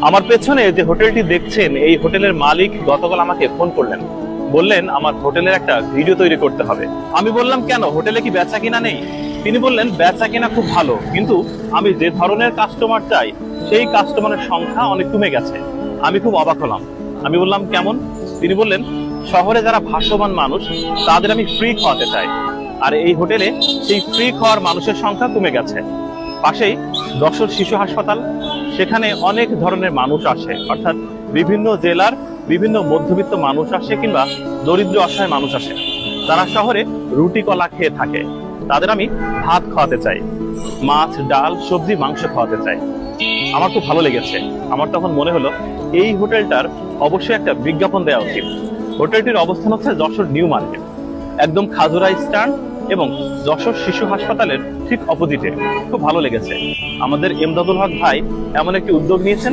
আমার পেছনে যে হোটেলটি দেখছেন, এই হোটেলের মালিক গতকাল আমাকে ফোন করলেন, বললেন আমার হোটেলের একটা ভিডিও তৈরি করতে হবে। আমি বললাম কেন, হোটেলে কি বেচা কিনা নেই? তিনি বললেন বেচা কিনা খুব ভালো, কিন্তু আমি যে ধরনের কাস্টমার চাই সেই কাস্টমারের সংখ্যা অনেক কমে গেছে। আমি খুব অবাক হলাম। আমি বললাম কেমন? তিনি বললেন শহরে যারা ভাগ্যবান মানুষ তাদের আমি ফ্রি খাওয়াতে চাই, আর এই হোটেলে সেই ফ্রি খাওয়ার মানুষের সংখ্যা কমে গেছে। পাশেই যশোর শিশু হাসপাতাল, সেখানে অনেক ধরনের মানুষ আসে, অর্থাৎ বিভিন্ন জেলার বিভিন্ন মধ্যবিত্ত মানুষ আসে কিংবা দরিদ্র অসহায় মানুষ আসে। তারা শহরে রুটি কলা খেয়ে থাকে, তাদের আমি ভাত খাওয়াতে চাই, মাছ ডাল সবজি মাংস খাওয়াতে চাই। আমার খুব ভালো লেগেছে। আমার তখন মনে হলো এই হোটেলটার অবশ্যই একটা বিজ্ঞাপন দেওয়া উচিত। হোটেলটির অবস্থান হচ্ছে যশোর নিউ মার্কেট, একদম খাজুরা স্ট্যান্ড এবং যশোর শিশু হাসপাতালের ঠিক অপোজিটে। খুব ভালো লেগেছে। আমাদের এমদাদুল হক ভাই এমন একটি উদ্যোগ নিয়েছেন।